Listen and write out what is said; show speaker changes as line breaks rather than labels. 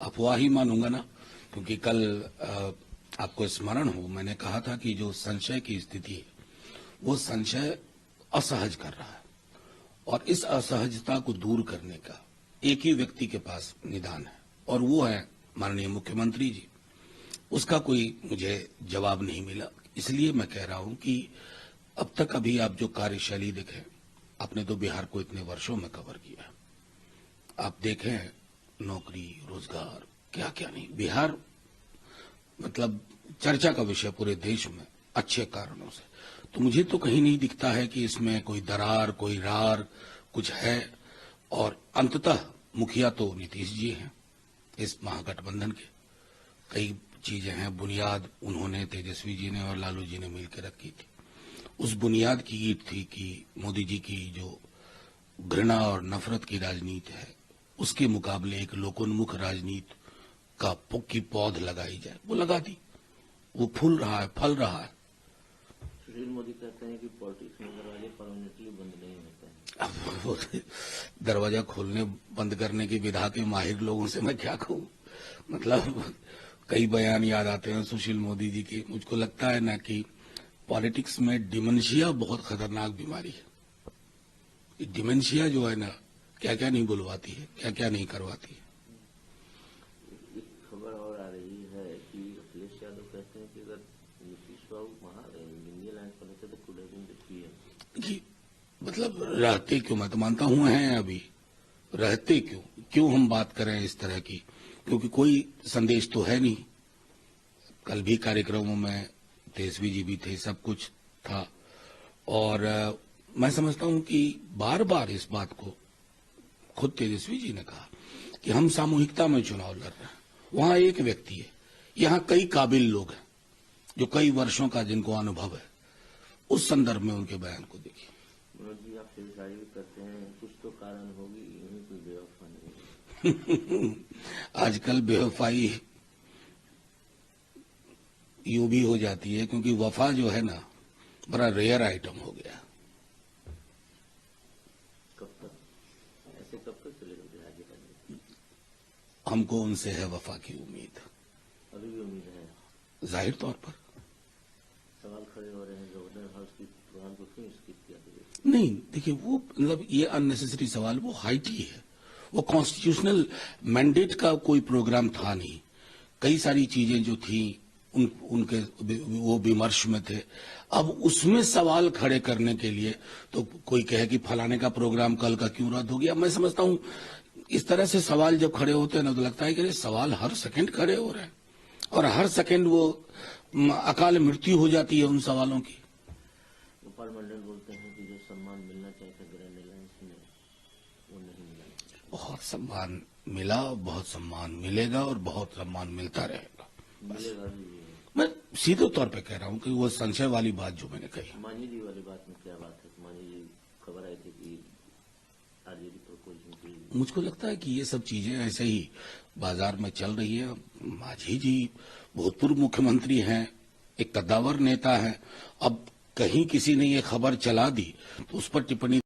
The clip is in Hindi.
अफवाह ही मानूंगा ना, क्योंकि कल आपको स्मरण हो मैंने कहा था कि जो संशय की स्थिति है वो संशय असहज कर रहा है, और इस असहजता को दूर करने का एक ही व्यक्ति के पास निदान है, और वो है माननीय मुख्यमंत्री जी। उसका कोई मुझे जवाब नहीं मिला, इसलिए मैं कह रहा हूं कि अब तक अभी आप जो कार्यशैली देखें, आपने तो बिहार को इतने वर्षों में कवर किया, आप देखें नौकरी रोजगार क्या क्या नहीं, बिहार मतलब चर्चा का विषय पूरे देश में अच्छे कारणों से। तो मुझे तो कहीं नहीं दिखता है कि इसमें कोई दरार कोई रार कुछ है, और अंततः मुखिया तो नीतीश जी हैं इस महागठबंधन के। कई चीजें हैं, बुनियाद उन्होंने, तेजस्वी जी ने और लालू जी ने मिलकर रखी थी। उस बुनियाद की ईंट थी कि मोदी जी की जो घृणा और नफरत की राजनीति है उसके मुकाबले एक लोकोन्मुख राजनीति की पौध लगाई जाए, वो लगा दी, वो फूल रहा है, फल रहा है।
सुशील मोदी कहते हैं कि पॉलिटिक्स में दरवाजे परमानेंटली बंद नहीं होते हैं।
अब वो दरवाजा खोलने बंद करने की विधा के माहिर लोगों से मैं क्या कहूं, मतलब कई बयान याद आते हैं सुशील मोदी जी के। मुझको लगता है ना कि पॉलिटिक्स में डिमेंशिया बहुत खतरनाक बीमारी है। डिमेंशिया जो है ना, क्या क्या नहीं बुलवाती है, क्या क्या नहीं करवाती है।
एक खबर और आ रही है कि अखिलेश यादव कहते हैं कि अगर नीतीश बाबू इंडिया लाइन पर रहते तो could have been the PM.
मतलब रहते क्यों, मैं तो मानता हूं हैं अभी, रहते क्यों हम बात करें इस तरह की, क्योंकि कोई संदेश तो है नहीं। कल भी कार्यक्रमों में तेजस्वी जी भी थे, सब कुछ था, और मैं समझता हूं कि बार बार इस बात को खुद तेजस्वी जी ने कहा कि हम सामूहिकता में चुनाव लड़ रहे हैं। वहां एक व्यक्ति है, यहां कई काबिल लोग हैं जो कई वर्षों का जिनको अनुभव है। उस संदर्भ में उनके बयान को देखिए।
मनोज जी, आप शेरशाही भी करते हैं, कुछ तो कारण होगी, यही कोई बेवफा नहीं है।
आजकल बेवफाई यूं भी हो जाती है, क्योंकि वफा जो है ना बड़ा रेयर आइटम हो गया।
कब तक ऐसे, कब तक चलेगा बिहार की राजनीति?
हमको उनसे है वफा की उम्मीद,
अभी भी उम्मीद है।
जाहिर तौर पर।
सवाल खड़े हो रहे हैं गवर्नर हाउस की प्रोग्राम को क्यों स्किप किया?
नहीं, देखिए वो मतलब ये अननेसेसरी सवाल, वो हाइटी है, वो कॉन्स्टिट्यूशनल मैंडेट का कोई प्रोग्राम था नहीं। कई सारी चीजें जो थी उनके वो विमर्श में थे। अब उसमें सवाल खड़े करने के लिए तो कोई कहे कि फलाने का प्रोग्राम कल का क्यों रद्द हो गया। मैं समझता हूं इस तरह से सवाल जब खड़े होते हैं ना, तो लगता है कि सवाल हर सेकंड खड़े हो रहे हैं, और हर सेकंड वो अकाल मृत्यु हो जाती है उन सवालों की।
गोपाल मंडल बोलते हैं कि जो सम्मान मिलना चाहिए ग्रैंड अलायंस में वो नहीं मिला।
बहुत सम्मान मिला, बहुत सम्मान मिलेगा, और बहुत सम्मान मिलता रहेगा।
मिलेगा भी।
मैं सीधे तौर पे कह रहा हूं कि वो संशय वाली बात जो मैंने कही।
मांझी जी वाली बात में क्या बात है? मांझी जी खबर आई थी कि आरजेडी प्रपोजिंग की।
मुझको लगता है कि ये सब चीजें ऐसे ही बाजार में चल रही है। मांझी जी भूतपूर्व मुख्यमंत्री हैं, एक कद्दावर नेता हैं। अब कहीं किसी ने ये खबर चला दी तो उस पर टिप्पणी